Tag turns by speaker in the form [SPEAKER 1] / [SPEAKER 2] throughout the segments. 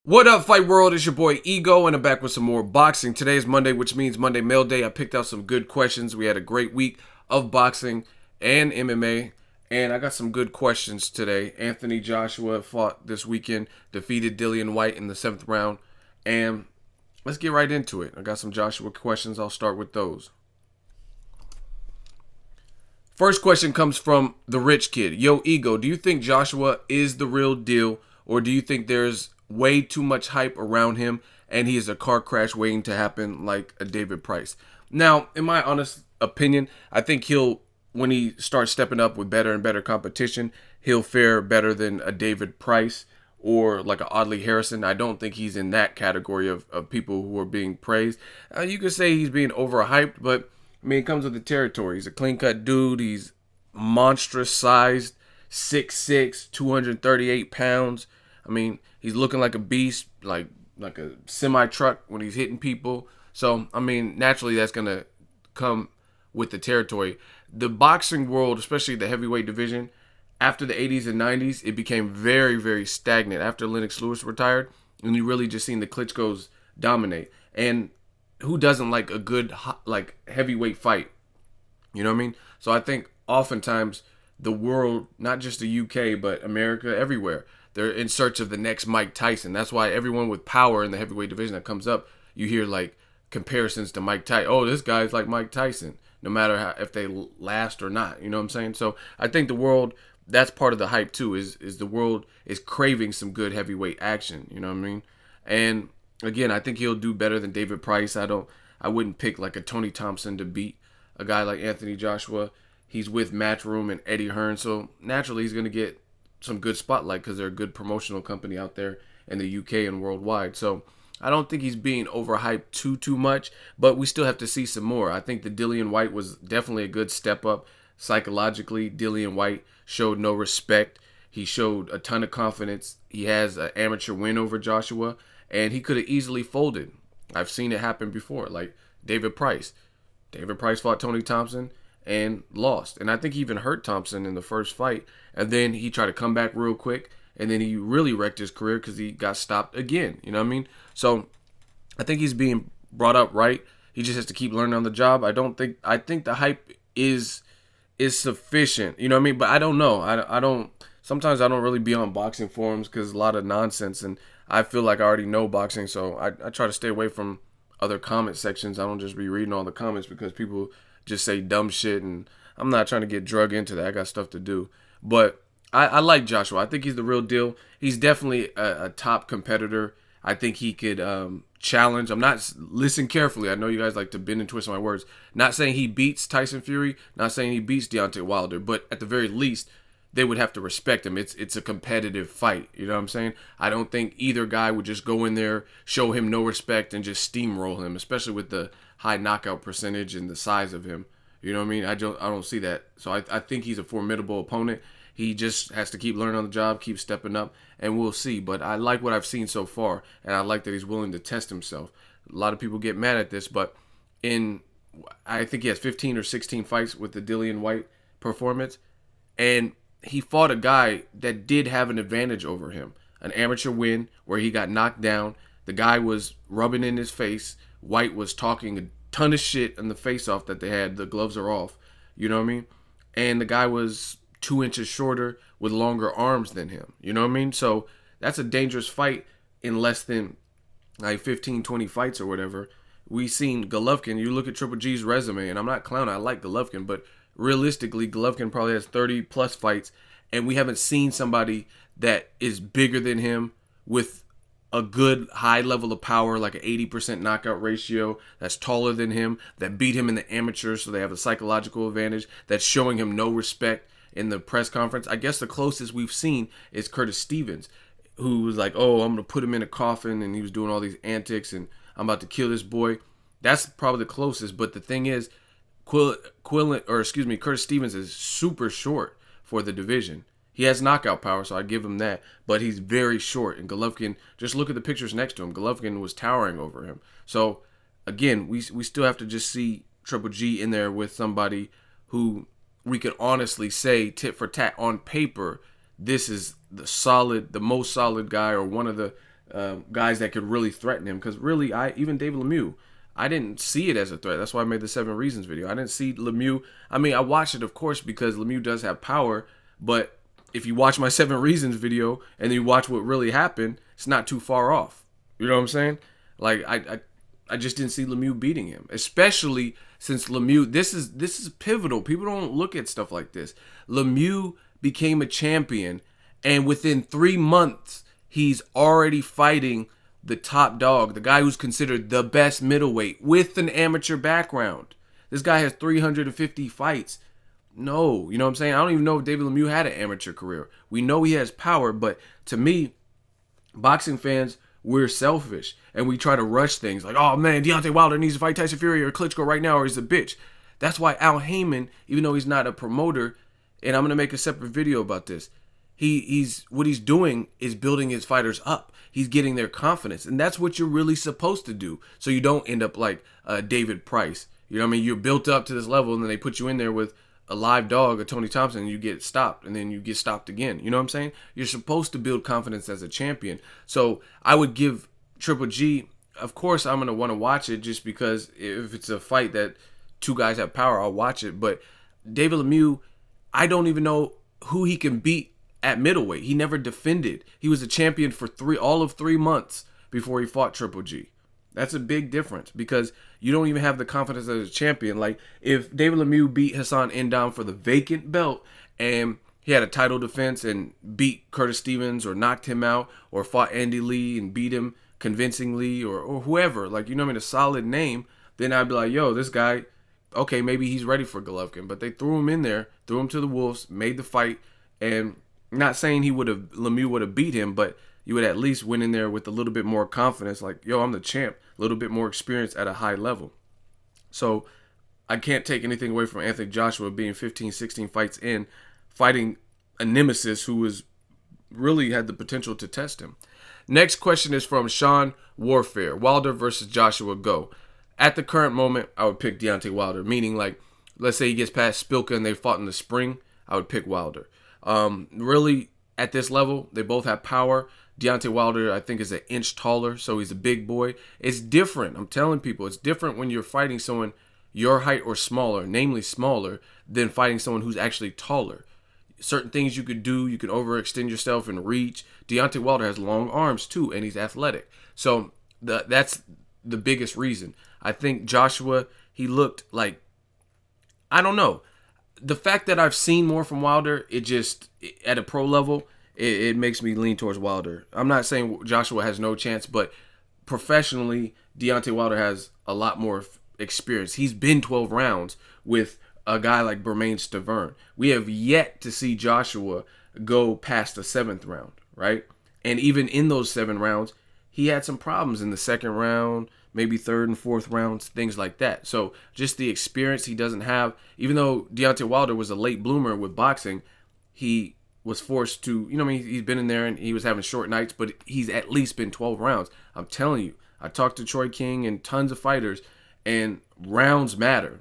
[SPEAKER 1] What up, Fight World? It's your boy Ego, and I'm back with some more boxing. Today is Monday, which means Monday Mail Day. I picked out some good questions. We had a great week of boxing and MMA, and I got some good questions today. Anthony Joshua fought this weekend, defeated Dillian Whyte in the 7th round, and let's get right into it. I got some Joshua questions. I'll start with those. First question comes from the Rich Kid. Yo, Ego, do you think Joshua is the real deal, or do you think there's way too much hype around him and he is a car crash waiting to happen like a David Price? Now, in my honest opinion, I think when he starts stepping up with better and better competition, he'll fare better than a David Price or like a Audley Harrison. I don't think he's in that category of people who are being praised. You could say he's being overhyped, but I mean, it comes with the territory. He's a clean-cut dude. He's monstrous-sized, 6'6", 238 pounds. I mean, he's looking like a beast, like a semi-truck when he's hitting people. So, I mean, naturally that's going to come with the territory. The boxing world, especially the heavyweight division, after the 80s and 90s, it became very, very stagnant. After Lennox Lewis retired, and you really just seen the Klitschko's dominate. And who doesn't like a good, like, heavyweight fight? You know what I mean? So I think oftentimes the world, not just the UK, but America, everywhere, they're in search of the next Mike Tyson. That's why everyone with power in the heavyweight division that comes up, you hear like comparisons to Mike Tyson. Oh, this guy's like Mike Tyson, no matter if they last or not. You know what I'm saying? So I think the world, that's part of the hype too, is the world is craving some good heavyweight action. You know what I mean? And again, I think he'll do better than David Price. I wouldn't pick like a Tony Thompson to beat a guy like Anthony Joshua. He's with Matchroom and Eddie Hearn, so naturally he's going to get some good spotlight because they're a good promotional company out there in the UK and worldwide. So I don't think he's being overhyped too much, but we still have to see some more. I think the Dillian Whyte was definitely a good step up psychologically. Dillian Whyte showed no respect. He showed a ton of confidence. He has an amateur win over Joshua, and he could have easily folded. I've seen it happen before, like David Price. David Price fought Tony Thompson and lost. And I think he even hurt Thompson in the first fight. And then he tried to come back real quick. And then he really wrecked his career because he got stopped again. You know what I mean? So I think he's being brought up right. He just has to keep learning on the job. I think the hype is sufficient. You know what I mean? But I don't know. Sometimes I don't really be on boxing forums because a lot of nonsense. And I feel like I already know boxing. So I try to stay away from other comment sections. I don't just be reading all the comments because people just say dumb shit, and I'm not trying to get drug into that. I got stuff to do. But I like Joshua. I think he's the real deal. He's definitely a top competitor. I think he could challenge. Listen carefully. I know you guys like to bend and twist my words. Not saying he beats Tyson Fury. Not saying he beats Deontay Wilder. But at the very least, they would have to respect him. It's a competitive fight. You know what I'm saying? I don't think either guy would just go in there, show him no respect, and just steamroll him, especially with the high knockout percentage and the size of him. You know what I mean? I don't see that. So I think he's a formidable opponent. He just has to keep learning on the job, keep stepping up, and we'll see. But I like what I've seen so far, and I like that he's willing to test himself. A lot of people get mad at this, but I think he has 15 or 16 fights with the Dillian Whyte performance, and he fought a guy that did have an advantage over him. An amateur win where he got knocked down. The guy was rubbing in his face. Whyte was talking a ton of shit in the face-off that they had. The gloves are off. You know what I mean? And the guy was 2 inches shorter with longer arms than him. You know what I mean? So that's a dangerous fight in less than like 15, 20 fights or whatever. We seen Golovkin. You look at Triple G's resume, and I'm not clowning. I like Golovkin, but realistically, Golovkin probably has 30-plus fights, and we haven't seen somebody that is bigger than him with a good high level of power, like an 80% knockout ratio, that's taller than him, that beat him in the amateurs, so they have a psychological advantage, that's showing him no respect in the press conference. I guess the closest we've seen is Curtis Stevens, who was like, oh, I'm going to put him in a coffin, and he was doing all these antics, and I'm about to kill this boy. That's probably the closest, but the thing is, Curtis Stevens is super short for the division. He has knockout power, so I give him that, but he's very short. And Golovkin, just look at the pictures next to him. Golovkin was towering over him. So, again, we still have to just see Triple G in there with somebody who we could honestly say, tit for tat, on paper, this is the most solid guy, or one of the guys that could really threaten him. Because really, even David Lemieux, I didn't see it as a threat. That's why I made the 7 Reasons video. I didn't see Lemieux. I mean, I watched it, of course, because Lemieux does have power. But if you watch my 7 Reasons video and then you watch what really happened, it's not too far off. You know what I'm saying? Like, I just didn't see Lemieux beating him, especially since Lemieux. This is pivotal. People don't look at stuff like this. Lemieux became a champion, and within 3 months, he's already fighting the top dog, the guy who's considered the best middleweight with an amateur background. This guy has 350 fights. No, you know what I'm saying? I don't even know if David Lemieux had an amateur career. We know he has power, but to me, boxing fans, we're selfish and we try to rush things like, oh man, Deontay Wilder needs to fight Tyson Fury or Klitschko right now or he's a bitch. That's why Al Heyman, even though he's not a promoter, and I'm going to make a separate video about this, he's what he's doing is building his fighters up. He's getting their confidence, and that's what you're really supposed to do, so you don't end up like David Price. You know what I mean? You're built up to this level, and then they put you in there with a live dog, a Tony Thompson, and you get stopped, and then you get stopped again. You know what I'm saying? You're supposed to build confidence as a champion. So I would give Triple G, of course, I'm going to want to watch it just because if it's a fight that 2 guys have power, I'll watch it. But David Lemieux, I don't even know who he can beat at middleweight. He never defended. He was a champion for all of 3 months before he fought Triple G. That's a big difference because you don't even have the confidence as a champion. Like if David Lemieux beat Hassan N'Dam for the vacant belt and he had a title defense and beat Curtis Stevens or knocked him out or fought Andy Lee and beat him convincingly or whoever, like, you know what I mean, a solid name, then I'd be like, yo, this guy, okay, maybe he's ready for Golovkin. But they threw him in there, threw him to the wolves, made the fight, and not saying Lemieux would have beat him, but you would at least went in there with a little bit more confidence, like, yo, I'm the champ, a little bit more experience at a high level. So I can't take anything away from Anthony Joshua being 15, 16 fights in, fighting a nemesis who was really had the potential to test him. Next question is from Shawn Warfare. Wilder versus Joshua, go. At the current moment, I would pick Deontay Wilder, meaning like, let's say he gets past Spilka and they fought in the spring, I would pick Wilder. Really, at this level, they both have power. Deontay Wilder, I think, is an inch taller, so he's a big boy. It's different. I'm telling people, it's different when you're fighting someone your height or smaller, namely smaller, than fighting someone who's actually taller. Certain things you could do, you can overextend yourself and reach. Deontay Wilder has long arms, too, and he's athletic. So that's the biggest reason. I think Joshua, he looked like, I don't know. The fact that I've seen more from Wilder, at a pro level, it makes me lean towards Wilder. I'm not saying Joshua has no chance, but professionally, Deontay Wilder has a lot more experience. He's been 12 rounds with a guy like Bermane Stiverne. We have yet to see Joshua go past the 7th round, right? And even in those 7 rounds, he had some problems in the 2nd round, maybe 3rd and 4th rounds, things like that. So just the experience he doesn't have, even though Deontay Wilder was a late bloomer with boxing, he was forced to, you know, I mean, he's been in there and he was having short nights, but he's at least been 12 rounds. I'm telling you, I talked to Troy King and tons of fighters, and rounds matter.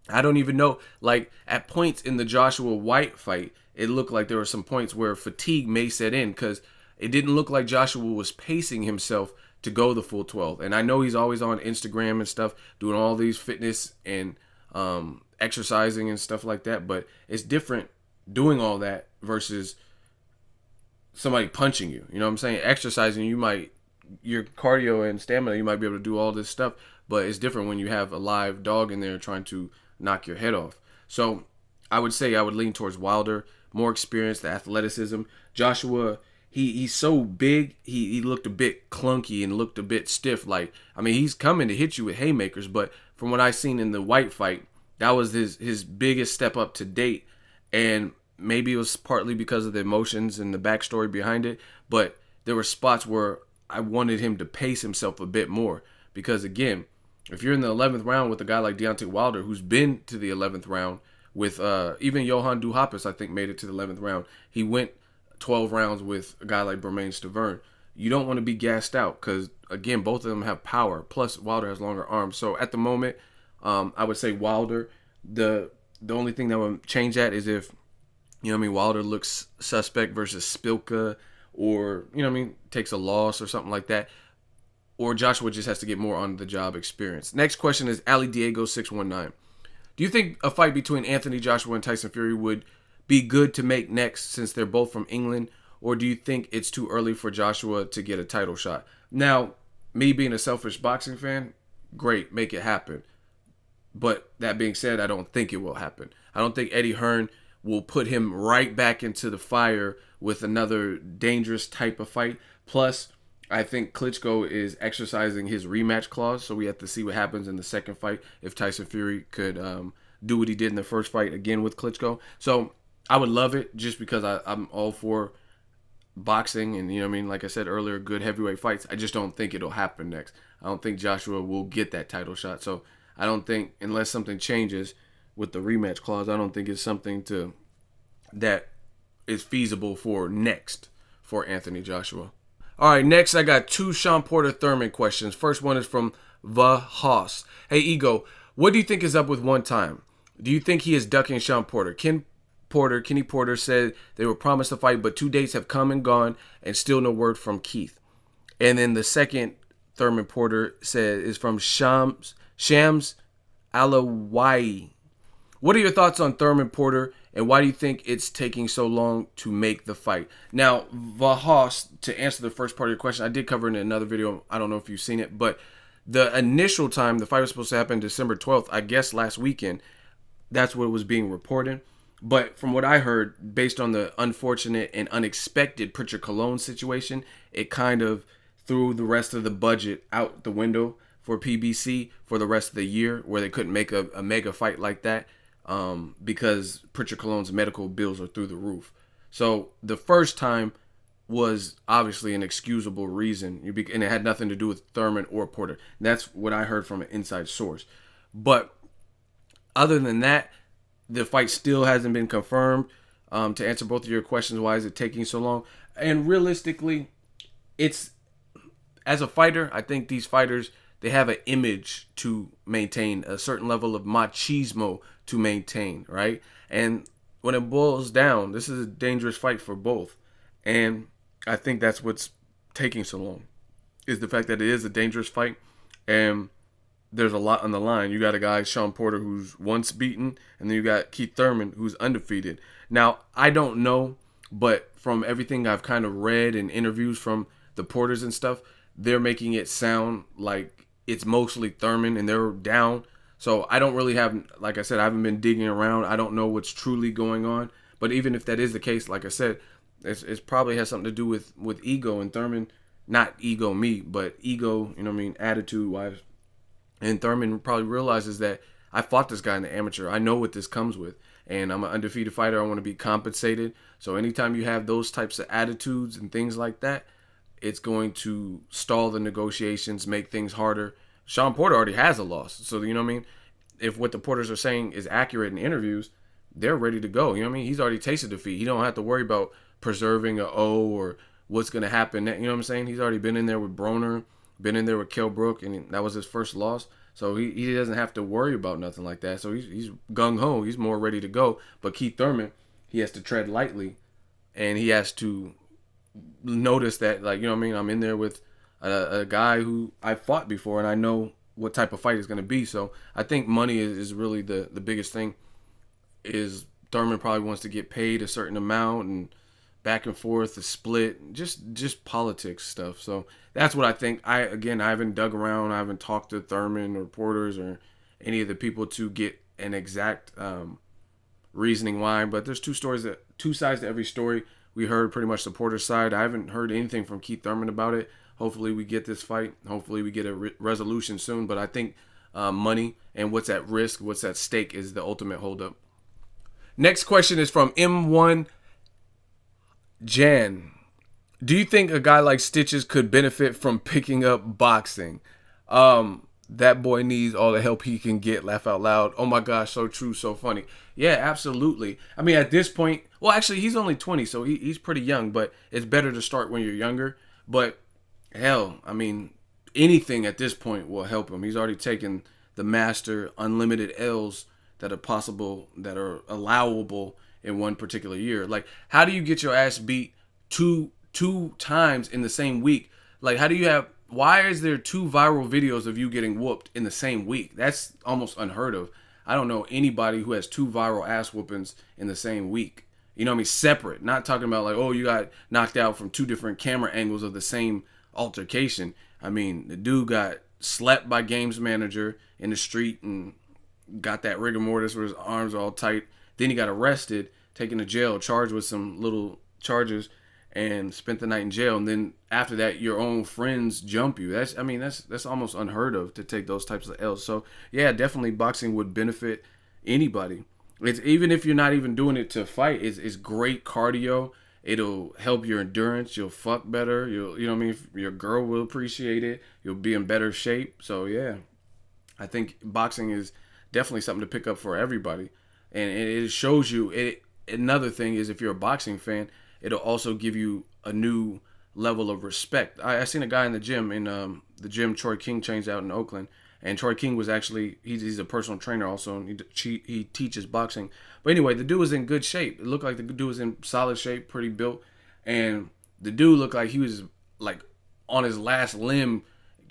[SPEAKER 1] I don't even know, like, at points in the Joshua White fight, it looked like there were some points where fatigue may set in because it didn't look like Joshua was pacing himself to go the full 12. And I know he's always on Instagram and stuff, doing all these fitness and exercising and stuff like that, but it's different doing all that versus somebody punching you. You know what I'm saying? Exercising, your cardio and stamina, you might be able to do all this stuff, but it's different when you have a live dog in there trying to knock your head off. So I would say I would lean towards Wilder, more experience, the athleticism. Joshua, he's so big, he looked a bit clunky and looked a bit stiff. Like, I mean, he's coming to hit you with haymakers, but from what I've seen in the White fight, that was his biggest step up to date. And maybe it was partly because of the emotions and the backstory behind it, but there were spots where I wanted him to pace himself a bit more. Because again, if you're in the 11th round with a guy like Deontay Wilder, who's been to the 11th round with even Johan Duhaupas, I think, made it to the 11th round. He went 12 rounds with a guy like Bermane Stiverne. You don't want to be gassed out because, again, both of them have power. Plus, Wilder has longer arms. So at the moment, I would say Wilder. The only thing that would change that is if, you know what I mean, Wilder looks suspect versus Spilka or, you know what I mean, takes a loss or something like that. Or Joshua just has to get more on the job experience. Next question is Ali Diego 619. Do you think a fight between Anthony Joshua and Tyson Fury would be good to make next since they're both from England? Or do you think it's too early for Joshua to get a title shot? Now, me being a selfish boxing fan, great, make it happen. But that being said, I don't think it will happen. I don't think Eddie Hearn will put him right back into the fire with another dangerous type of fight. Plus, I think Klitschko is exercising his rematch clause, so we have to see what happens in the second fight if Tyson Fury could do what he did in the first fight again with Klitschko. So I would love it just because I'm all for boxing and, you know what I mean, like I said earlier, good heavyweight fights. I just don't think it'll happen next. I don't think Joshua will get that title shot. So I don't think, unless something changes with the rematch clause, I don't think it's something that is feasible for next for Anthony Joshua. All right, next I got two Shawn Porter-Thurman questions. First one is from The Hoss. Hey, Ego, what do you think is up with One Time? Do you think he is ducking Shawn Porter? Kenny Porter said they were promised a fight, but 2 dates have come and gone and still no word from Keith. And then the second Thurman Porter said is from Shams Alawai. What are your thoughts on Thurman Porter, and why do you think it's taking so long to make the fight? Now, Vahos, to answer the first part of your question, I did cover it in another video. I don't know if you've seen it, but the initial time the fight was supposed to happen December 12th, I guess last weekend, that's what was being reported. But from what I heard, based on the unfortunate and unexpected Pritchard Cologne situation, it kind of threw the rest of the budget out the window for PBC for the rest of the year, where they couldn't make a mega fight like that because Pritchard Cologne's medical bills are through the roof. So the first time was obviously an excusable reason, and it had nothing to do with Thurman or Porter. That's what I heard from an inside source. But other than that, the fight still hasn't been confirmed. To answer both of your questions, why is it taking so long? And realistically, it's, as a fighter, I think these fighters, they have an image to maintain, a certain level of machismo to maintain, right? And when it boils down, this is a dangerous fight for both. And I think that's what's taking so long, is the fact that it is a dangerous fight and there's a lot on the line. You got a guy, Shawn Porter, who's once beaten, and then you got Keith Thurman, who's undefeated. Now, I don't know, but from everything I've kind of read in interviews from the Porters and stuff, they're making it sound like it's mostly Thurman and they're down. So I don't really have, like I said, I haven't been digging around. I don't know what's truly going on. But even if that is the case, like I said, it's probably has something to do with ego and Thurman, not ego me, but ego, you know what I mean, attitude-wise. And Thurman probably realizes that I fought this guy in the amateur. I know what this comes with. And I'm an undefeated fighter. I want to be compensated. So anytime you have those types of attitudes and things like that, it's going to stall the negotiations, make things harder. Shawn Porter already has a loss. So, you know what I mean? If what the Porters are saying is accurate in interviews, they're ready to go. You know what I mean? He's already tasted defeat. He don't have to worry about preserving a O or what's going to happen. You know what I'm saying? He's already been in there with Broner, been in there with Kell Brook, and that was his first loss. So he doesn't have to worry about nothing like that. So he's gung-ho. He's more ready to go. But Keith Thurman, he has to tread lightly, and he has to notice that, like, you know what I mean, I'm in there with a guy who I fought before, and I know what type of fight it's going to be. So I think money is really the biggest thing. Is Thurman probably wants to get paid a certain amount, and back and forth, the split, just politics stuff. So that's what I think. I haven't dug around. I haven't talked to Thurman or Porters or any of the people to get an exact reasoning why. But there's two sides to every story. We heard pretty much the Porter side. I haven't heard anything from Keith Thurman about it. Hopefully we get this fight. Hopefully we get a resolution soon. But I think money and what's at risk, what's at stake is the ultimate holdup. Next question is from M1 Jan. Do you think a guy like Stitches could benefit from picking up boxing? That boy needs all the help he can get. Laugh out loud. Oh my gosh, so true, so funny. Yeah, absolutely. I mean, at this point, well, actually, he's only 20, so he's pretty young, but it's better to start when you're younger. But hell, I mean, anything at this point will help him. He's already taken the master unlimited L's that are possible, that are allowable in one particular year. Like, how do you get your ass beat 2 2 times in the same week. Like, how do you have? Why is there 2 viral videos of you getting whooped in the same week? That's almost unheard of. I don't know anybody who has 2 viral ass whoopings in the same week. You know what I mean? Separate. Not talking about like, oh, you got knocked out from 2 different camera angles of the same altercation. I mean, the dude got slapped by games manager in the street and got that rigor mortis where his arms are all tight. Then he got arrested, taken to jail, charged with some little charges, and spent the night in jail. And then after that, your own friends jump you. That's almost unheard of, to take those types of L's. So yeah, definitely boxing would benefit anybody. It's even if you're not even doing it to fight. It's great cardio. It'll help your endurance. You'll fuck better. You know what I mean? Your girl will appreciate it. You'll be in better shape. So yeah, I think boxing is definitely something to pick up for everybody. And it shows you. Another thing is, if you're a boxing fan, it'll also give you a new level of respect. I seen a guy in the gym, the gym Troy King trains out in Oakland. And Troy King was actually, he's a personal trainer also, and he teaches boxing. But anyway, the dude was in good shape. It looked like the dude was in solid shape, pretty built. And the dude looked like he was like on his last limb,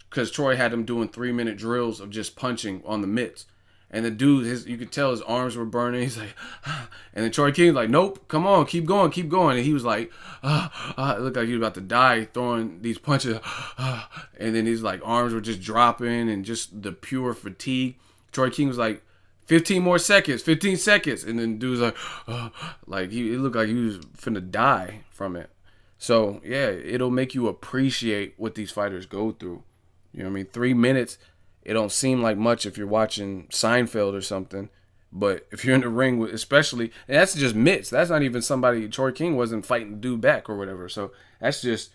[SPEAKER 1] because Troy had him doing 3-minute drills of just punching on the mitts. And the dude, you could tell his arms were burning. He's like, ah. And then Troy King was like, nope, come on, keep going, keep going. And he was like, it looked like he was about to die throwing these punches. And then his like arms were just dropping and just the pure fatigue. Troy King was like, 15 seconds. And then dude was like, it looked like he was finna die from it. So yeah, it'll make you appreciate what these fighters go through. You know what I mean? 3 minutes. It don't seem like much if you're watching Seinfeld or something. But if you're in the ring, especially, and that's just mitts. That's not even somebody, Troy King wasn't fighting the dude back or whatever. So that's just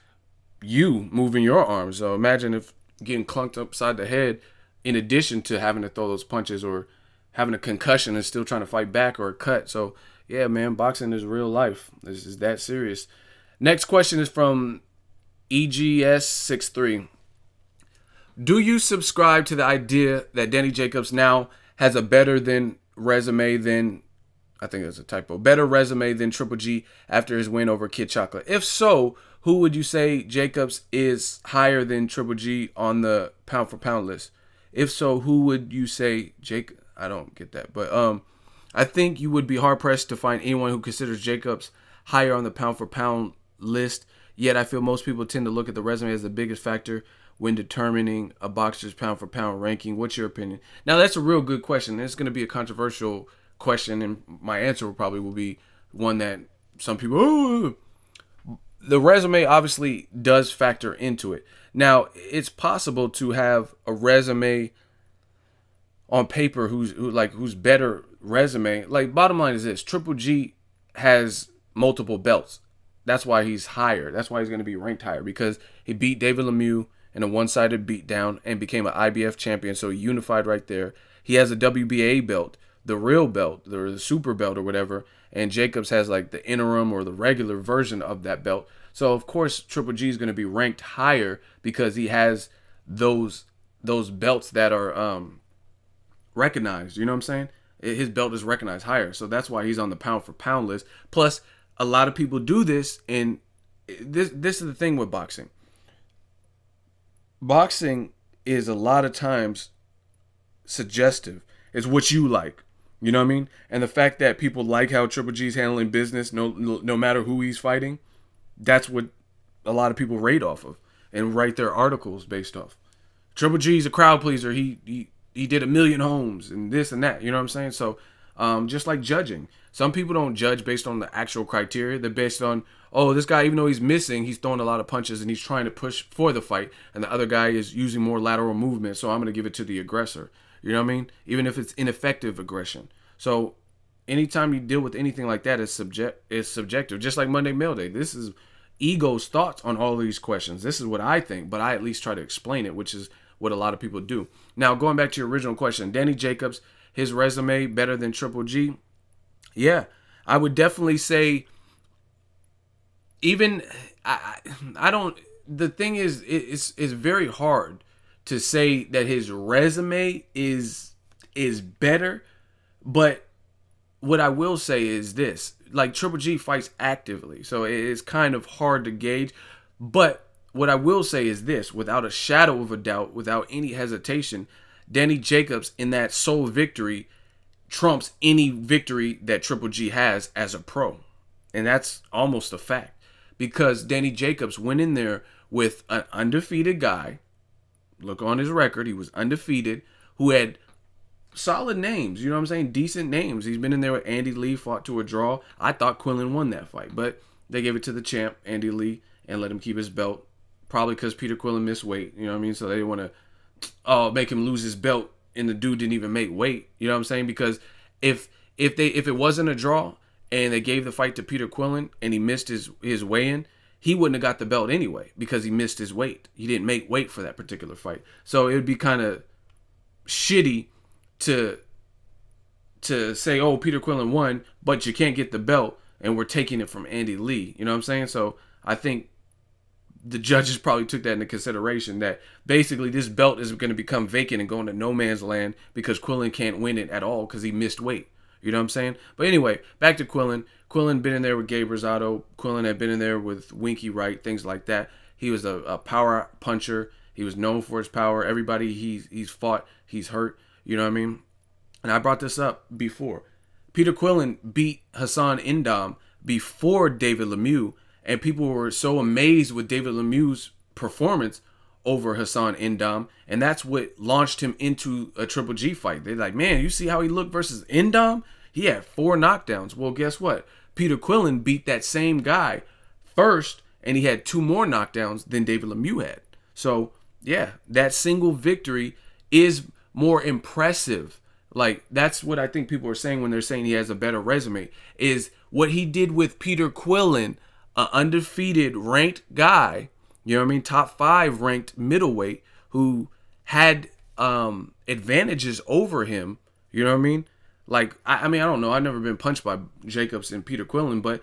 [SPEAKER 1] you moving your arms. So imagine if getting clunked upside the head, in addition to having to throw those punches or having a concussion and still trying to fight back or a cut. So yeah, man, boxing is real life. This is that serious. Next question is from EGS63. Do you subscribe to the idea that Danny Jacobs now has a better resume than Triple G after his win over Kid Chocolate? If so, who would you say Jacobs is higher than Triple G on the pound for pound list? If so, who would you say Jake? I don't get that, but I think you would be hard pressed to find anyone who considers Jacobs higher on the pound for pound list. Yet I feel most people tend to look at the resume as the biggest factor when determining a boxer's pound for pound ranking. What's your opinion? Now, that's a real good question. It's going to be a controversial question, and my answer will be one that some people, the resume obviously does factor into it. Now, it's possible to have a resume on paper who's better resume. Like, bottom line is this: Triple G has multiple belts. That's why he's higher. That's why he's going to be ranked higher, because he beat David Lemieux in a one-sided beatdown and became an IBF champion. So he unified right there. He has a WBA belt, the real belt, or the super belt or whatever. And Jacobs has like the interim or the regular version of that belt. So of course Triple G is going to be ranked higher because he has those belts that are recognized. You know what I'm saying? His belt is recognized higher. So that's why he's on the pound for pound list. Plus, a lot of people do this, and this is the thing with boxing. Boxing is a lot of times suggestive. It's what you like. You know what I mean? And the fact that people like how Triple G's handling business, no matter who he's fighting, that's what a lot of people rate off of and write their articles based off. Triple G's a crowd pleaser. He did 1 million homes and this and that. You know what I'm saying? So just like judging. Some people don't judge based on the actual criteria. They're based on, oh, this guy, even though he's missing, he's throwing a lot of punches and he's trying to push for the fight. And the other guy is using more lateral movement, so I'm going to give it to the aggressor. You know what I mean? Even if it's ineffective aggression. So anytime you deal with anything like that, it's subjective. Just like Monday Mail Day. This is ego's thoughts on all of these questions. This is what I think, but I at least try to explain it, which is what a lot of people do. Now, going back to your original question, Danny Jacobs, his resume better than Triple G? Yeah, I would definitely say, even, I don't, the thing is, it's very hard to say that his resume is better, but what I will say is this: like Triple G fights actively, so it's kind of hard to gauge. But what I will say is this: without a shadow of a doubt, without any hesitation, Danny Jacobs in that sole victory trumps any victory that Triple G has as a pro, and that's almost a fact because Danny Jacobs went in there with an undefeated guy. Look on his record; he was undefeated, who had solid names, you know what I'm saying? Decent names. He's been in there with Andy Lee, fought to a draw. I thought Quinlan won that fight, but they gave it to the champ, Andy Lee, and let him keep his belt. Probably because Peter Quinlan missed weight, you know what I mean? So they didn't want to make him lose his belt, and the dude didn't even make weight, you know what I'm saying? Because if it wasn't a draw and they gave the fight to Peter Quinlan and he missed his weigh-in, he wouldn't have got the belt anyway because he missed his weight. He didn't make weight for that particular fight. So it would be kind of shitty to say, oh, Peter Quinlan won, but you can't get the belt, and we're taking it from Andy Lee. You know what I'm saying? So I think the judges probably took that into consideration, that basically this belt is going to become vacant and go into no man's land because Quinlan can't win it at all because he missed weight. You know what I'm saying? But anyway, back to Quinlan. Quinlan been in there with Gabe Rosado. Quinlan had been in there with Winky Wright, things like that. He was a power puncher. He was known for his power. Everybody he's fought, he's hurt. You know what I mean? And I brought this up before. Peter Quinlan beat Hassan N'Dam before David Lemieux, and people were so amazed with David Lemieux's performance over Hassan N'Dam, and that's what launched him into a Triple G fight. They're like, man, you see how he looked versus N'Dam? He had 4 knockdowns. Well, guess what? Peter Quinlan beat that same guy first, and he had 2 more knockdowns than David Lemieux had. So, yeah, that single victory is more impressive. Like, that's what I think people are saying when they're saying he has a better resume, is what he did with Peter Quinlan, an undefeated ranked guy, you know what I mean, top 5 ranked middleweight, who had advantages over him, you know what I mean? Like, I mean, I don't know, I've never been punched by Jacobs and Peter Quinlan, but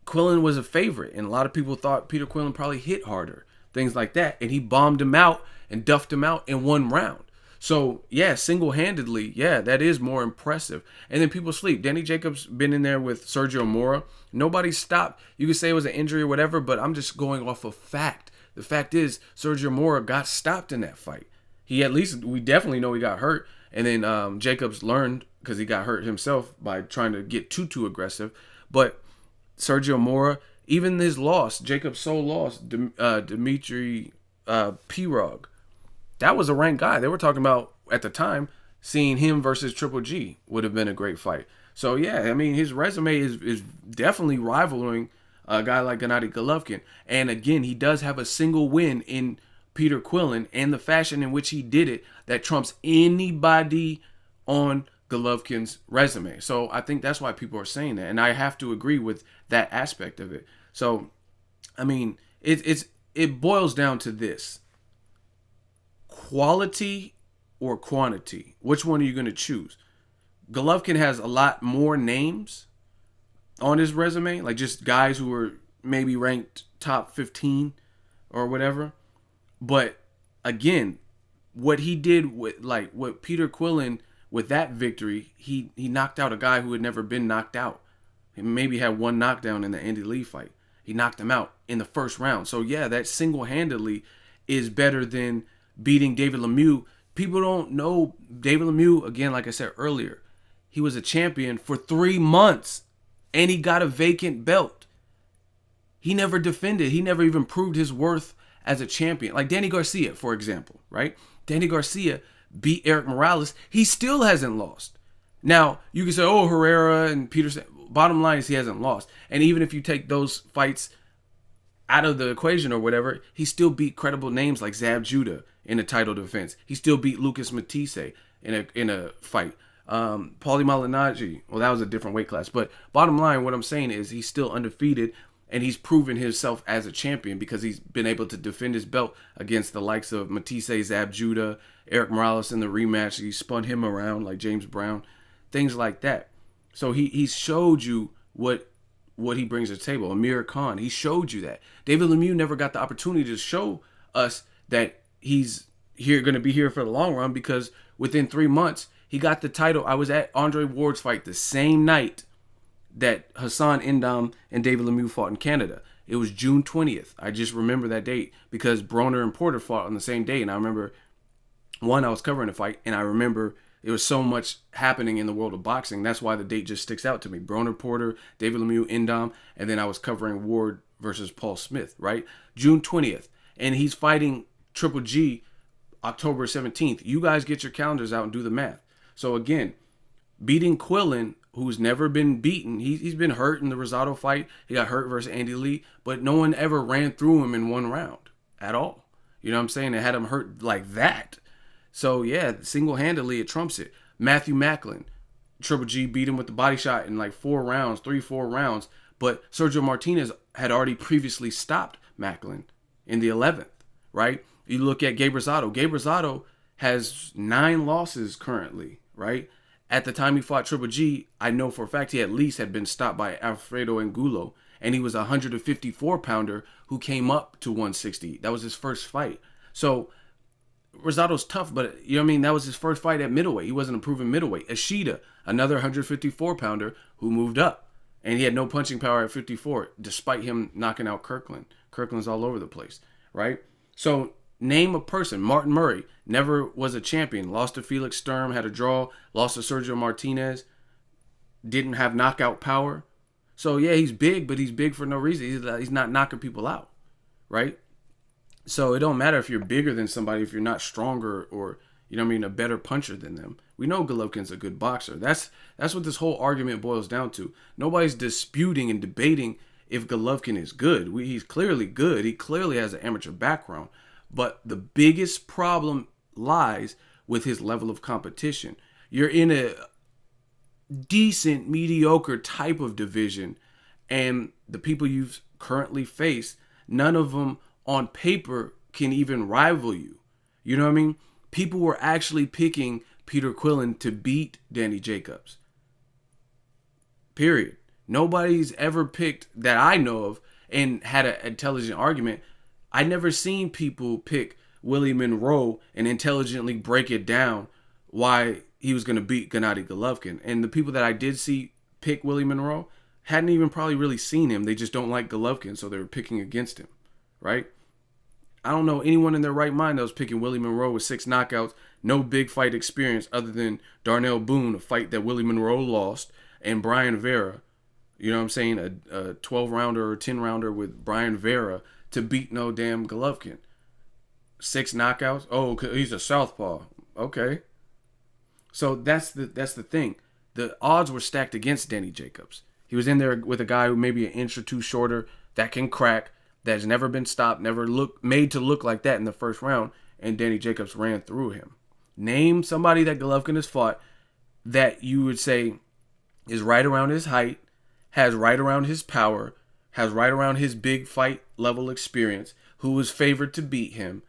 [SPEAKER 1] Quinlan was a favorite, and a lot of people thought Peter Quinlan probably hit harder, things like that, and he bombed him out and duffed him out in 1 round. So, yeah, single-handedly, yeah, that is more impressive. And then people sleep. Danny Jacobs been in there with Sergio Mora. Nobody stopped. You could say it was an injury or whatever, but I'm just going off of fact. The fact is, Sergio Mora got stopped in that fight. We definitely know he got hurt. And then Jacobs learned, because he got hurt himself, by trying to get too aggressive. But Sergio Mora, even his loss, Jacobs' sole loss, Dmitry Pirog, that was a ranked guy. They were talking about, at the time, seeing him versus Triple G would have been a great fight. So, yeah, I mean, his resume is definitely rivaling a guy like Gennady Golovkin. And, again, he does have a single win in Peter Quinlan, and the fashion in which he did it that trumps anybody on Golovkin's resume. So, I think that's why people are saying that. And I have to agree with that aspect of it. So, I mean, it boils down to this. Quality or quantity? Which one are you going to choose? Golovkin has a lot more names on his resume, like just guys who were maybe ranked top 15 or whatever. But again, what he did with, like, what Peter Quinlan, with that victory, he knocked out a guy who had never been knocked out. He maybe had 1 knockdown in the Andy Lee fight. He knocked him out in the first round. So yeah, that single-handedly is better than beating David Lemieux. People don't know David Lemieux, again, like I said earlier, he was a champion for 3 months and he got a vacant belt. He never defended. He never even proved his worth as a champion. Like Danny Garcia, for example, right? Danny Garcia beat Eric Morales. He still hasn't lost. Now, you can say, oh, Herrera and Peterson. Bottom line is he hasn't lost. And even if you take those fights out of the equation or whatever, he still beat credible names like Zab Judah in a title defense. He still beat Lucas Matisse in a fight. Paulie Malignaggi, well, that was a different weight class. But bottom line, what I'm saying is he's still undefeated, and he's proven himself as a champion because he's been able to defend his belt against the likes of Matisse, Zab Judah, Eric Morales in the rematch. He spun him around like James Brown, things like that. So he showed you what he brings to the table. Amir Khan, he showed you that. David Lemieux never got the opportunity to show us that he's going to be here for the long run, because within 3 months, He got the title. I was at Andre Ward's fight the same night that Hassan N'Dam and David Lemieux fought in Canada. It was June 20th. I just remember that date because Broner and Porter fought on the same day. And I remember, I was covering the fight, and I remember there was so much happening in the world of boxing. That's why the date just sticks out to me. Broner, Porter, David Lemieux, N'Dam, and then I was covering Ward versus Paul Smith, right? June 20th. And he's fighting Triple G October 17th. You guys get your calendars out and do the math. So again, beating Quillen, who's never been beaten. He's been hurt in the Rosado fight. He got hurt versus Andy Lee, but no one ever ran through him in one round at all. You know what I'm saying? They had him hurt like that. So yeah, single-handedly it trumps it. Matthew Macklin, Triple G beat him with the body shot in like 4 rounds, 3-4 rounds. But Sergio Martinez had already previously stopped Macklin in the 11th, right? You look at Gabe Rosado. Gabe Rosado has 9 losses currently, right? At the time he fought Triple G, I know for a fact he at least had been stopped by Alfredo Angulo, and he was a 154-pounder who came up to 160. That was his first fight. So Rosado's tough, but you know what I mean? That was his first fight at middleweight. He wasn't a proven middleweight. Ishida, another 154-pounder who moved up, and he had no punching power at 54, despite him knocking out Kirkland. Kirkland's all over the place, right? So name a person. Martin Murray never was a champion. Lost to Felix Sturm, had a draw. Lost to Sergio Martinez. Didn't have knockout power. So yeah, he's big, but he's big for no reason. He's not knocking people out, right? So it don't matter if you're bigger than somebody if you're not stronger or, you know what I mean, a better puncher than them. We know Golovkin's a good boxer. That's what this whole argument boils down to. Nobody's disputing and debating if Golovkin is good. He's clearly good. He clearly has an amateur background. But the biggest problem lies with his level of competition. You're in a decent, mediocre type of division, and the people you've currently faced, none of them on paper can even rival you. You know what I mean? People were actually picking Peter Quillen to beat Danny Jacobs. Period. Nobody's ever picked, that I know of, and had an intelligent argument. I never seen people pick Willie Monroe and intelligently break it down why he was going to beat Gennady Golovkin. And the people that I did see pick Willie Monroe hadn't even probably really seen him. They just don't like Golovkin, so they were picking against him, right? I don't know anyone in their right mind that was picking Willie Monroe with 6 knockouts, no big fight experience other than Darnell Boone, a fight that Willie Monroe lost, and Brian Vera. You know what I'm saying? A 12-rounder or 10-rounder with Brian Vera to beat no damn Golovkin. 6 knockouts? Oh, he's a southpaw. Okay. So that's the thing. The odds were stacked against Danny Jacobs. He was in there with a guy who may be an inch or two shorter, that can crack, that's never been stopped, never made to look like that in the first round, and Danny Jacobs ran through him. Name somebody that Golovkin has fought that you would say is right around his height, has right around his power, has right around his big fight level experience, who was favored to beat him,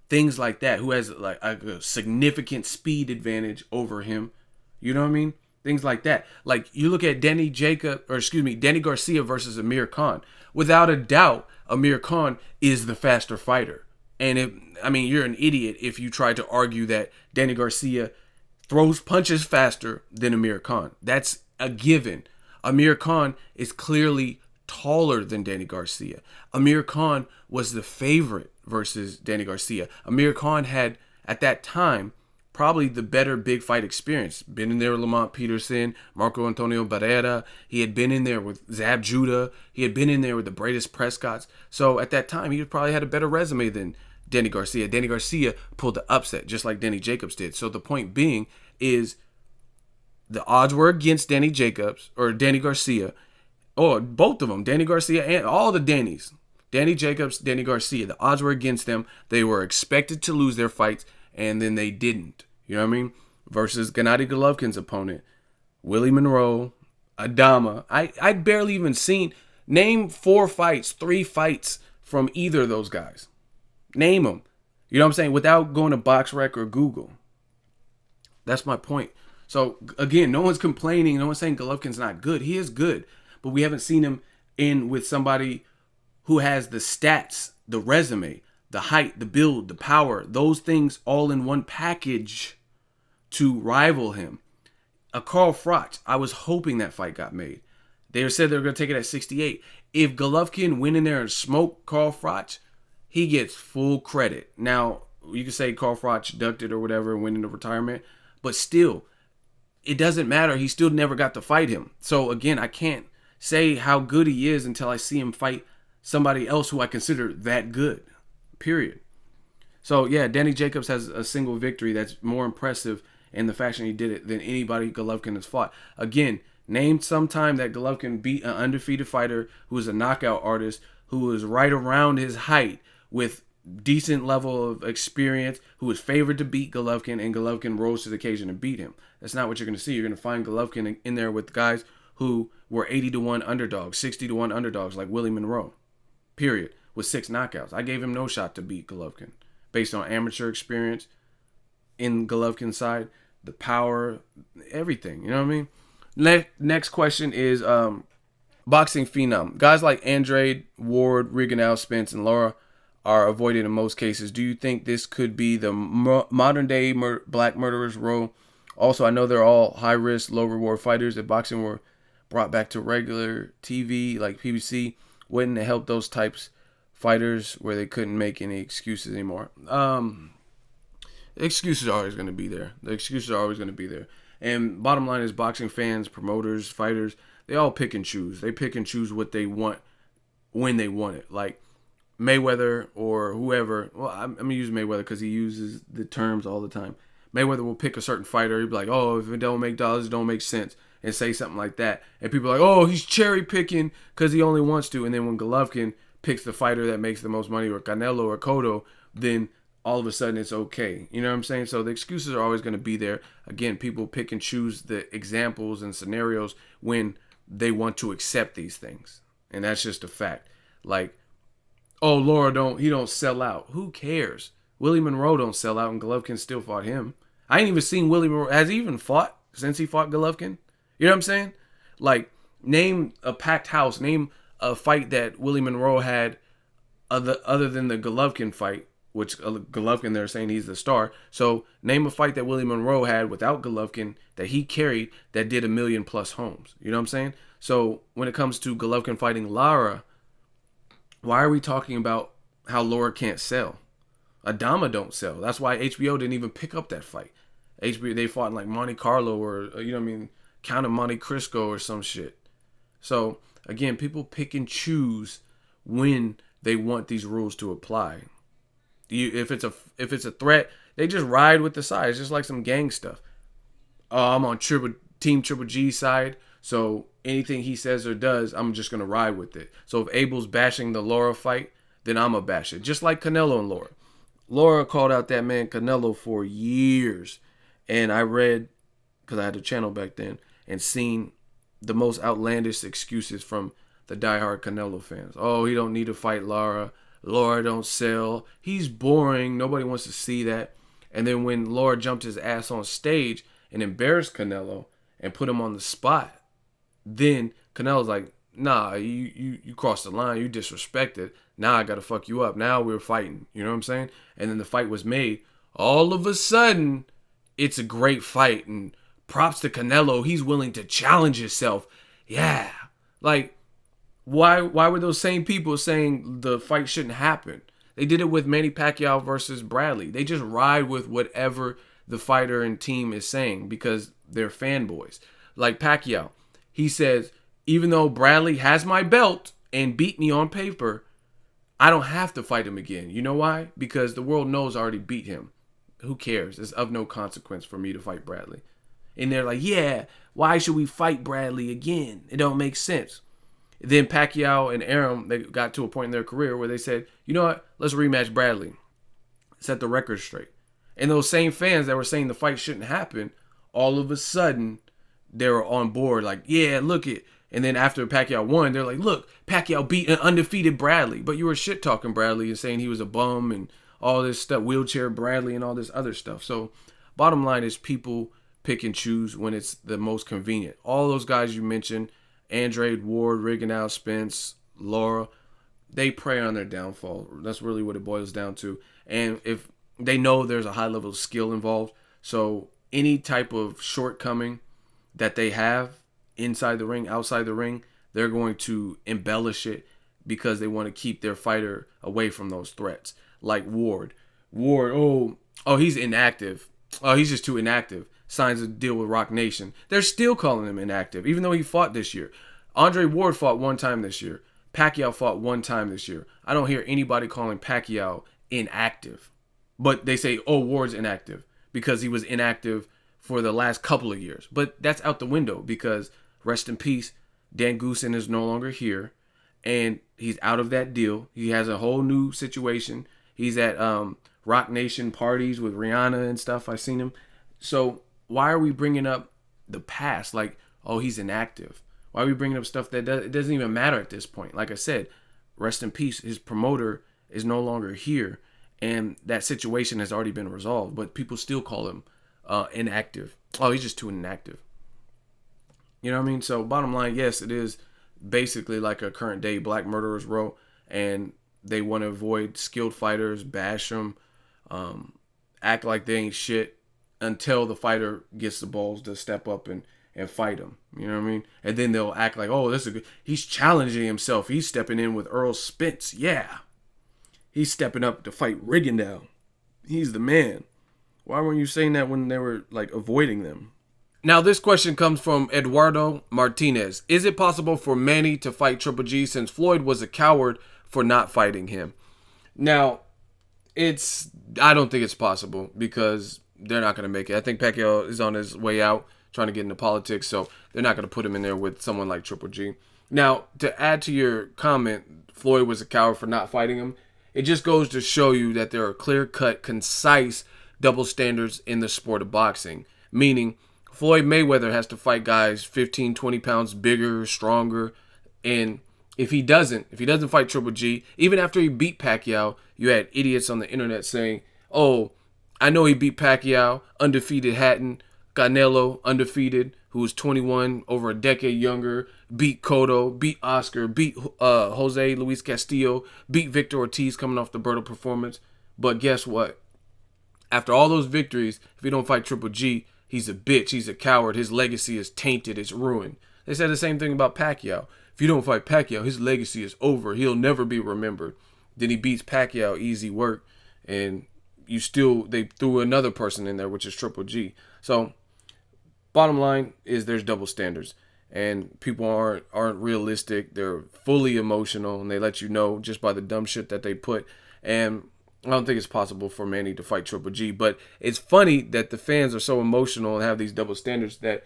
[SPEAKER 1] things like that, who has like a significant speed advantage over him. You know what I mean? Things like that. Like you look at Danny Garcia versus Amir Khan. Without a doubt, Amir Khan is the faster fighter. And you're an idiot if you try to argue that Danny Garcia throws punches faster than Amir Khan. That's a given. Amir Khan is clearly taller than Danny Garcia. Amir Khan was the favorite versus Danny Garcia. Amir Khan had, at that time, probably the better big fight experience. Been in there with Lamont Peterson, Marco Antonio Barrera. He had been in there with Zab Judah. He had been in there with the Bradis Prescotts. So at that time, he probably had a better resume than Danny Garcia. Danny Garcia pulled the upset, just like Danny Jacobs did. So the point being is the odds were against Danny Jacobs, or Danny Garcia, or both of them, Danny Garcia and all the Dannys. Danny Jacobs, Danny Garcia. The odds were against them. They were expected to lose their fights, and then they didn't. You know what I mean? Versus Gennady Golovkin's opponent, Willie Monroe, Adama. I'd barely even seen. Name 3 fights from either of those guys. Name them. You know what I'm saying? Without going to BoxRec or Google. That's my point. So, again, no one's complaining. No one's saying Golovkin's not good. He is good. But we haven't seen him in with somebody who has the stats, the resume, the height, the build, the power, those things all in one package. to rival him. A Carl Froch, I was hoping that fight got made. They said they were going to take it at 68. If Golovkin went in there and smoked Carl Froch, he gets full credit. Now, you can say Carl Froch ducked it or whatever and went into retirement, but still, it doesn't matter. He still never got to fight him. So again, I can't say how good he is until I see him fight somebody else who I consider that good, period. So yeah, Danny Jacobs has a single victory that's more impressive in the fashion he did it than anybody Golovkin has fought. Again, name some time that Golovkin beat an undefeated fighter who was a knockout artist, who was right around his height with decent level of experience, who was favored to beat Golovkin, and Golovkin rose to the occasion and beat him. That's not what you're going to see. You're going to find Golovkin in there with guys who were 80-1 underdogs, 60-1 underdogs like Willie Monroe, period, with 6 knockouts. I gave him no shot to beat Golovkin based on amateur experience in Golovkin's side, the power, everything. You know what I mean? Next question is boxing phenom. Guys like Andrade, Ward, Rigondeaux, Spence, and Lara are avoided in most cases. Do you think this could be the modern day black murderers role? Also, I know they're all high risk, low reward fighters. If boxing were brought back to regular TV like PBC, wouldn't it help those types fighters where they couldn't make any excuses anymore? Excuses are always going to be there. The excuses are always going to be there. And bottom line is, boxing fans, promoters, fighters, they all pick and choose. They pick and choose what they want when they want it. Like Mayweather or whoever. Well, I'm going to use Mayweather because he uses the terms all the time. Mayweather will pick a certain fighter. He'll be like, oh, if it don't make dollars, it don't make sense. And say something like that. And people are like, oh, he's cherry picking because he only wants to. And then when Golovkin picks the fighter that makes the most money, or Canelo or Cotto, then all of a sudden it's okay. You know what I'm saying? So the excuses are always going to be there. Again, people pick and choose the examples and scenarios when they want to accept these things. And that's just a fact. Like, oh, Lara don't sell out. Who cares? Willie Monroe don't sell out, and Golovkin still fought him. I ain't even seen Willie Monroe. Has he even fought since he fought Golovkin? You know what I'm saying? Like, name a packed house. Name a fight that Willie Monroe had other than the Golovkin fight, which Golovkin, they're saying he's the star. So name a fight that Willie Monroe had without Golovkin that he carried that did 1 million+ homes. You know what I'm saying? So when it comes to Golovkin fighting Lara, why are we talking about how Lara can't sell? Adama don't sell. That's why HBO didn't even pick up that fight. HBO, they fought in like Monte Carlo or, you know what I mean, Count of Monte Cristo or some shit. So again, people pick and choose when they want these rules to apply. If it's a threat, they just ride with the side. It's just like some gang stuff. I'm on Team Triple G side, so anything he says or does, I'm just gonna ride with it. So if Abel's bashing the Lara fight, then I'ma bash it. Just like Canelo and Lara. Lara called out that man Canelo for years, and I read, because I had a channel back then, and seen the most outlandish excuses from the diehard Canelo fans. Oh, he don't need to fight Lara. Lara don't sell. He's boring. Nobody wants to see that. And then when Lara jumped his ass on stage and embarrassed Canelo and put him on the spot, then Canelo's like, nah, you crossed the line. You disrespected. Now I got to fuck you up. Now we're fighting. You know what I'm saying? And then the fight was made. All of a sudden, it's a great fight. And props to Canelo. He's willing to challenge himself. Yeah. Like, why were those same people saying the fight shouldn't happen? They did it with Manny Pacquiao versus Bradley. They just ride with whatever the fighter and team is saying because they're fanboys. Like Pacquiao, he says, even though Bradley has my belt and beat me on paper, I don't have to fight him again. You know why? Because the world knows I already beat him. Who cares? It's of no consequence for me to fight Bradley. And they're like, yeah, why should we fight Bradley again? It don't make sense. Then Pacquiao and Arum, they got to a point in their career where they said, you know what? Let's rematch Bradley. Set the record straight. And those same fans that were saying the fight shouldn't happen, all of a sudden, they were on board. Like, yeah, look it. And then after Pacquiao won, they're like, look, Pacquiao beat an undefeated Bradley. But you were shit-talking Bradley and saying he was a bum and all this stuff, wheelchair Bradley and all this other stuff. So bottom line is people pick and choose when it's the most convenient. All those guys you mentioned, Andrade, Ward, Rigondeaux, Spence, Lara, they prey on their downfall. That's really what it boils down to. And if they know there's a high level of skill involved, so any type of shortcoming that they have inside the ring, outside the ring, they're going to embellish it because they want to keep their fighter away from those threats. Like Ward. Ward, he's inactive. Oh, he's just too inactive. Signs a deal with Rock Nation. They're still calling him inactive, even though he fought this year. Andre Ward fought one time this year. Pacquiao fought one time this year. I don't hear anybody calling Pacquiao inactive. But they say, Ward's inactive because he was inactive for the last couple of years. But that's out the window because, rest in peace, Dan Goosen is no longer here. And he's out of that deal. He has a whole new situation. He's at Rock Nation parties with Rihanna and stuff. I've seen him. So why are we bringing up the past? Like, he's inactive. Why are we bringing up stuff that it doesn't even matter at this point? Like I said, rest in peace. His promoter is no longer here. And that situation has already been resolved. But people still call him inactive. He's just too inactive. You know what I mean? So bottom line, yes, it is basically like a current day Black Murderers Row. And they want to avoid skilled fighters, bash them, act like they ain't shit until the fighter gets the balls to step up and fight him. You know what I mean? And then they'll act like, this is good. He's challenging himself. He's stepping in with Earl Spence. Yeah. He's stepping up to fight Rigondeaux. He's the man. Why weren't you saying that when they were like avoiding them? Now this question comes from Eduardo Martinez. Is it possible for Manny to fight Triple G since Floyd was a coward for not fighting him? Now, I don't think it's possible because they're not going to make it. I think Pacquiao is on his way out trying to get into politics, so they're not going to put him in there with someone like Triple G. Now, to add to your comment, Floyd was a coward for not fighting him, it just goes to show you that there are clear-cut, concise double standards in the sport of boxing. Meaning, Floyd Mayweather has to fight guys 15, 20 pounds bigger, stronger, and if he doesn't fight Triple G, even after he beat Pacquiao, you had idiots on the internet saying, I know he beat Pacquiao, undefeated Hatton, Canelo, undefeated, who was 21, over a decade younger, beat Cotto, beat Oscar, beat Jose Luis Castillo, beat Victor Ortiz coming off the Berto performance. But guess what? After all those victories, if he don't fight Triple G, he's a bitch, he's a coward, his legacy is tainted, it's ruined. They said the same thing about Pacquiao. If you don't fight Pacquiao, his legacy is over. He'll never be remembered. Then he beats Pacquiao, easy work, and they threw another person in there, which is Triple G. So, bottom line is there's double standards, and people aren't realistic. They're fully emotional, and they let you know just by the dumb shit that they put. And I don't think it's possible for Manny to fight Triple G, but it's funny that the fans are so emotional and have these double standards that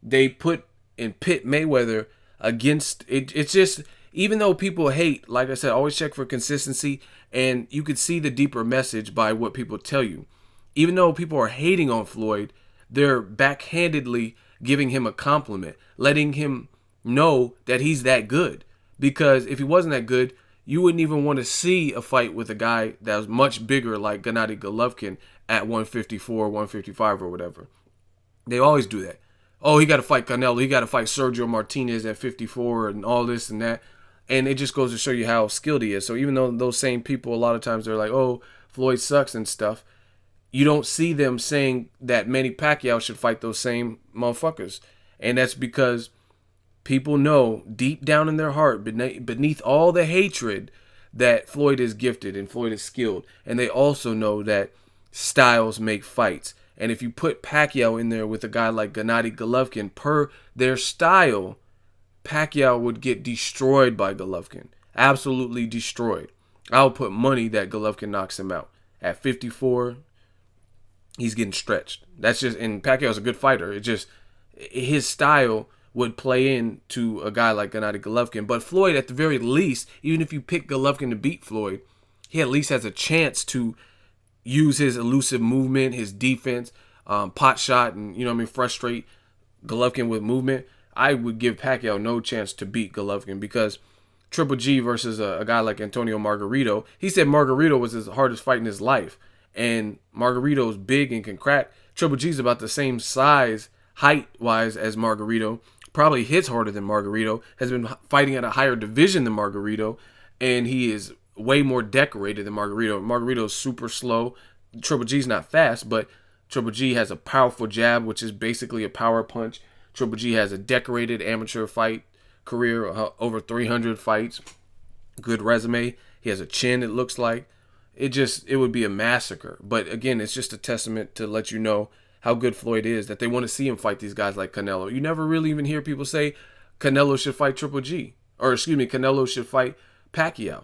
[SPEAKER 1] they put and pit Mayweather against it. It's just, even though people hate, like I said, always check for consistency, and you could see the deeper message by what people tell you. Even though people are hating on Floyd, they're backhandedly giving him a compliment, letting him know that he's that good. Because if he wasn't that good, you wouldn't even want to see a fight with a guy that was much bigger like Gennady Golovkin at 154, 155 or whatever. They always do that. He got to fight Canelo. He got to fight Sergio Martinez at 54 and all this and that. And it just goes to show you how skilled he is. So even though those same people, a lot of times they're like, Floyd sucks and stuff, you don't see them saying that Manny Pacquiao should fight those same motherfuckers. And that's because people know deep down in their heart, beneath all the hatred, that Floyd is gifted and Floyd is skilled. And they also know that styles make fights. And if you put Pacquiao in there with a guy like Gennady Golovkin, per their style, Pacquiao would get destroyed by Golovkin. Absolutely destroyed. I'll put money that Golovkin knocks him out. At 54, he's getting stretched. That's just, and Pacquiao's a good fighter. It just, his style would play into a guy like Gennady Golovkin. But Floyd, at the very least, even if you pick Golovkin to beat Floyd, he at least has a chance to use his elusive movement, his defense, pot shot, and frustrate Golovkin with movement. I would give Pacquiao no chance to beat Golovkin because Triple G versus a guy like Antonio Margarito, he said Margarito was his hardest fight in his life. And Margarito's big and can crack. Triple G's about the same size, height-wise, as Margarito. Probably hits harder than Margarito. Has been fighting at a higher division than Margarito. And he is way more decorated than Margarito. Margarito's super slow. Triple G's not fast, but Triple G has a powerful jab, which is basically a power punch. Triple G has a decorated amateur fight career, over 300 fights, good resume. He has a chin, it looks like. It would be a massacre. But again, it's just a testament to let you know how good Floyd is, that they want to see him fight these guys like Canelo. You never really even hear people say Canelo should fight Triple G. Or excuse me, Canelo should fight Pacquiao.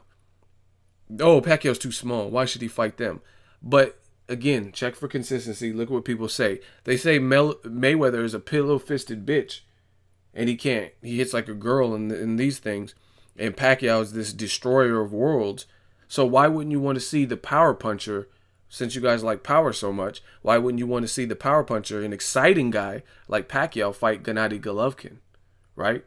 [SPEAKER 1] Oh, Pacquiao's too small. Why should he fight them? But again, check for consistency. Look at what people say. They say Mayweather is a pillow-fisted bitch. And he can't. He hits like a girl in these things. And Pacquiao is this destroyer of worlds. So why wouldn't you want to see the power puncher, since you guys like power so much, why wouldn't you want to see the power puncher, an exciting guy like Pacquiao, fight Gennady Golovkin, right?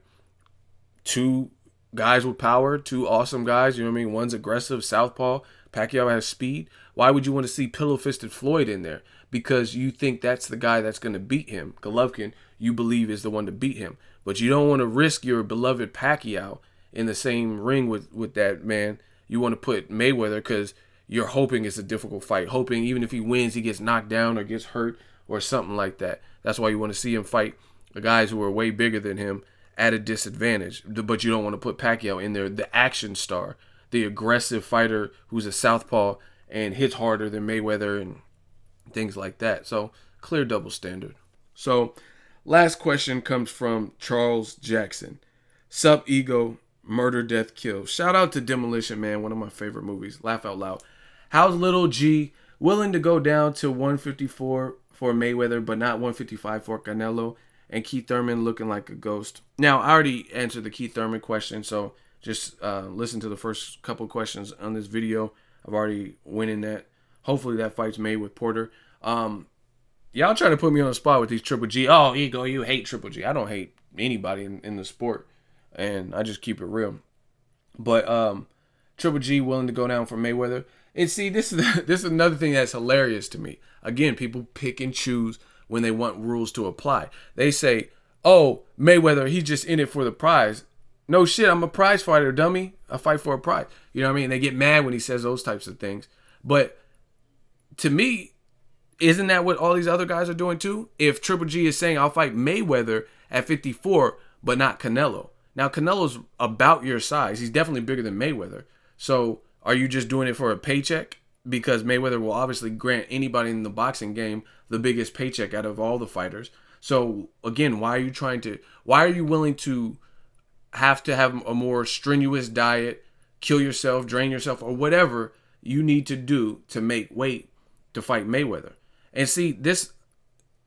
[SPEAKER 1] Two guys with power, two awesome guys, you know what I mean? One's aggressive, southpaw. Pacquiao has speed. Why would you want to see pillow-fisted Floyd in there? Because you think that's the guy that's going to beat him. Golovkin, you believe, is the one to beat him. But you don't want to risk your beloved Pacquiao in the same ring with that man. You want to put Mayweather because you're hoping it's a difficult fight. Hoping even if he wins, he gets knocked down or gets hurt or something like that. That's why you want to see him fight the guys who are way bigger than him at a disadvantage. But you don't want to put Pacquiao in there, the action star, the aggressive fighter who's a southpaw and hits harder than Mayweather and things like that. So clear double standard. So last question comes from Charles Jackson. Sup, Ego, Murder, Death, Kill. Shout out to Demolition Man, one of my favorite movies. Laugh out loud. How's Little G willing to go down to 154 for Mayweather, but not 155 for Canelo? And Keith Thurman looking like a ghost. Now, I already answered the Keith Thurman question, so just listen to the first couple questions on this video. I've already went in that. Hopefully that fight's made with Porter. Y'all try to put me on the spot with these Triple G. Oh, Ego, you hate Triple G. I don't hate anybody in the sport. And I just keep it real. But Triple G willing to go down for Mayweather. And see, this is another thing that's hilarious to me. Again, people pick and choose when they want rules to apply. They say, oh, Mayweather, he's just in it for the prize. No shit, I'm a prize fighter, dummy. I fight for a prize. You know what I mean? They get mad when he says those types of things. But to me, isn't that what all these other guys are doing too? If Triple G is saying, I'll fight Mayweather at 54, but not Canelo. Now, Canelo's about your size. He's definitely bigger than Mayweather. So are you just doing it for a paycheck? Because Mayweather will obviously grant anybody in the boxing game the biggest paycheck out of all the fighters. So again, why are you willing to have a more strenuous diet, kill yourself, drain yourself, or whatever you need to do to make weight to fight Mayweather? And see, this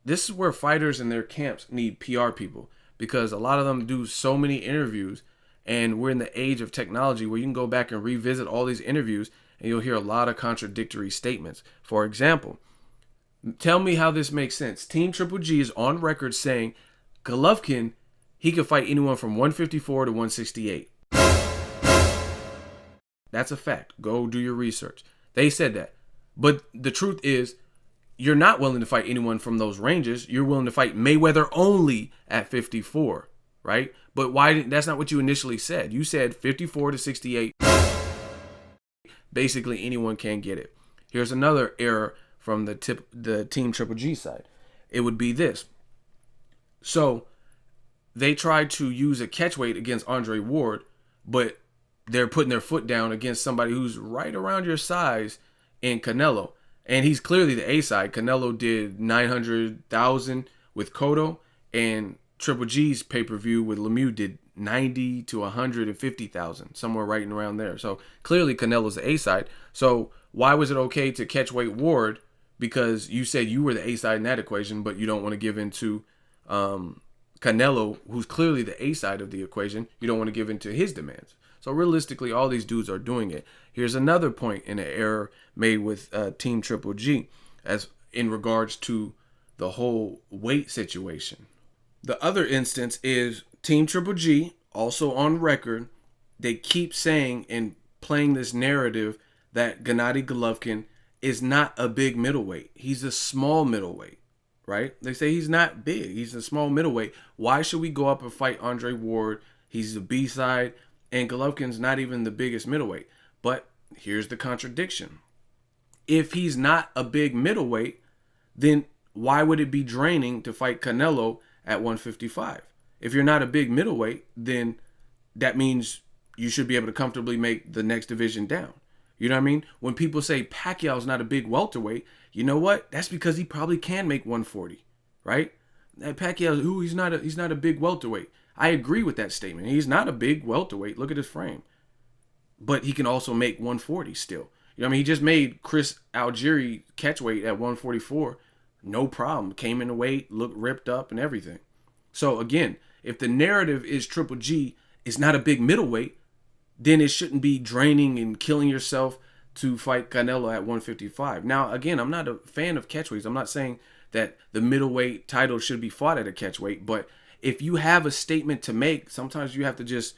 [SPEAKER 1] is where fighters and their camps need PR people. Because a lot of them do so many interviews, and we're in the age of technology where you can go back and revisit all these interviews and you'll hear a lot of contradictory statements. For example, tell me how this makes sense. Team Triple G is on record saying Golovkin, he could fight anyone from 154 to 168. That's a fact. Go do your research. They said that. But the truth is, you're not willing to fight anyone from those ranges. You're willing to fight Mayweather only at 54, right? But that's not what you initially said. You said 54 to 68. Basically, anyone can get it. Here's another error from the Team Triple G side. It would be this. So they tried to use a catchweight against Andre Ward, but they're putting their foot down against somebody who's right around your size in Canelo. And he's clearly the A side. Canelo did 900,000 with Cotto, and Triple G's pay-per-view with Lemieux did 90 to 150,000, somewhere right around there. So clearly Canelo's the A side. So why was it okay to catchweight Ward? Because you said you were the A side in that equation, but you don't want to give in to Canelo, who's clearly the A side of the equation. You don't want to give in to his demands. So realistically, all these dudes are doing it. Here's another point in an error made with Team Triple G as in regards to the whole weight situation. The other instance is Team Triple G, also on record, they keep saying and playing this narrative that Gennady Golovkin is not a big middleweight. He's a small middleweight, right? They say he's not big. He's a small middleweight. Why should we go up and fight Andre Ward? He's the B side. And Golovkin's not even the biggest middleweight. But here's the contradiction. If he's not a big middleweight, then why would it be draining to fight Canelo at 155? If you're not a big middleweight, then that means you should be able to comfortably make the next division down. You know what I mean? When people say Pacquiao's not a big welterweight, you know what? That's because he probably can make 140, right? Pacquiao, he's not a big welterweight. I agree with that statement. He's not a big welterweight. Look at his frame. But he can also make 140 still. You know what I mean? He just made Chris Algieri catchweight at 144. No problem. Came in the weight, looked ripped up and everything. So again, if the narrative is Triple G is not a big middleweight, then it shouldn't be draining and killing yourself to fight Canelo at 155. Now, again, I'm not a fan of catchweights. I'm not saying that the middleweight title should be fought at a catchweight, but if you have a statement to make, sometimes you have to just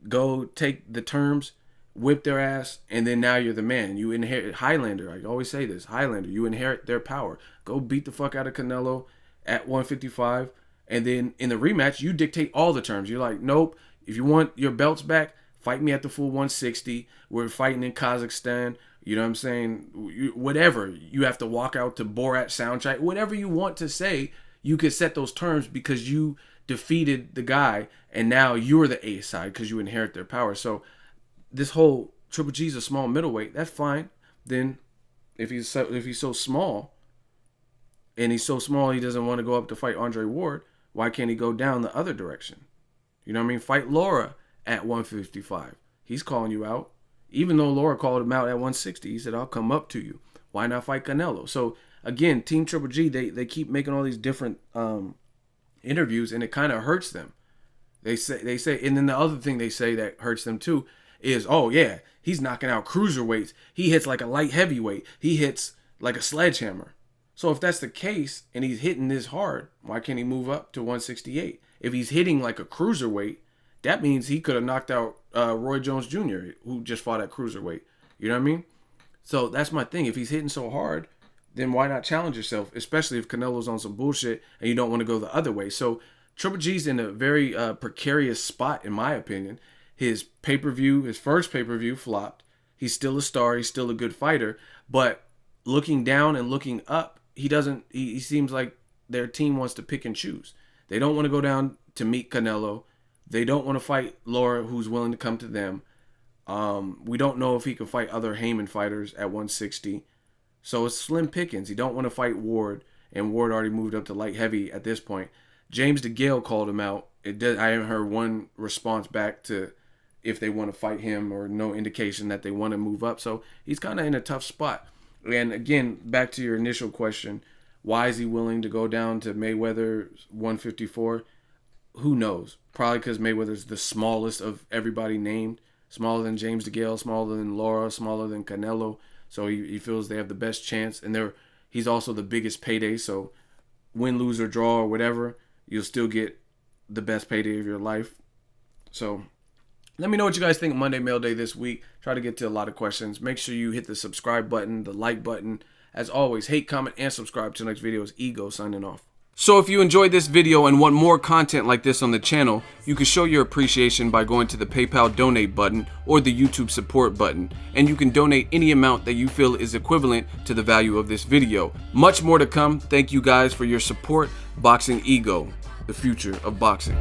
[SPEAKER 1] go take the terms, whip their ass, and then now you're the man. You inherit Highlander. I always say this, Highlander. You inherit their power. Go beat the fuck out of Canelo at 155, and then in the rematch, you dictate all the terms. You're like, nope, if you want your belts back, fight me at the full 160. We're fighting in Kazakhstan. You know what I'm saying? Whatever. You have to walk out to Borat soundtrack. Whatever you want to say, you could set those terms because you defeated the guy, and now you're the A side because you inherit their power. So this whole Triple G's a small middleweight, that's fine. Then if he's so small, and he's so small he doesn't want to go up to fight Andre Ward, why can't he go down the other direction? You know what I mean? Fight Lara at 155. He's calling you out. Even though Lara called him out at 160, he said, I'll come up to you. Why not fight Canelo? So again, Team Triple G, they keep making all these different interviews, and it kind of hurts them. They say, and then the other thing they say that hurts them too is, oh yeah, he's knocking out cruiserweights. He hits like a light heavyweight. He hits like a sledgehammer. So if that's the case and he's hitting this hard, why can't he move up to 168? If he's hitting like a cruiserweight, that means he could have knocked out Roy Jones Jr., who just fought at cruiserweight. You know what I mean? So that's my thing. If he's hitting so hard, then why not challenge yourself, especially if Canelo's on some bullshit and you don't want to go the other way. So Triple G's in a very precarious spot, in my opinion. His pay-per-view, his first pay-per-view flopped. He's still a star. He's still a good fighter. But looking down and looking up, he seems like their team wants to pick and choose. They don't want to go down to meet Canelo. They don't want to fight Lara, who's willing to come to them. We don't know if he can fight other Heyman fighters at 160. So it's slim pickings. He don't want to fight Ward, and Ward already moved up to light heavy at this point. James DeGale called him out. I haven't heard one response back to if they want to fight him, or no indication that they want to move up. So he's kind of in a tough spot. And again, back to your initial question, why is he willing to go down to Mayweather 154? Who knows? Probably because Mayweather's the smallest of everybody named. Smaller than James DeGale, smaller than Lara, smaller than Canelo. So he feels they have the best chance. And he's also the biggest payday. So win, lose, or draw, or whatever, you'll still get the best payday of your life. So let me know what you guys think of Monday Mail Day this week. Try to get to a lot of questions. Make sure you hit the subscribe button, the like button. As always, hate, comment, and subscribe. Till next video is Ego signing off. So if you enjoyed this video and want more content like this on the channel, you can show your appreciation by going to the PayPal donate button or the YouTube support button, and you can donate any amount that you feel is equivalent to the value of this video. Much more to come. Thank you guys for your support. Boxing Ego, the future of boxing.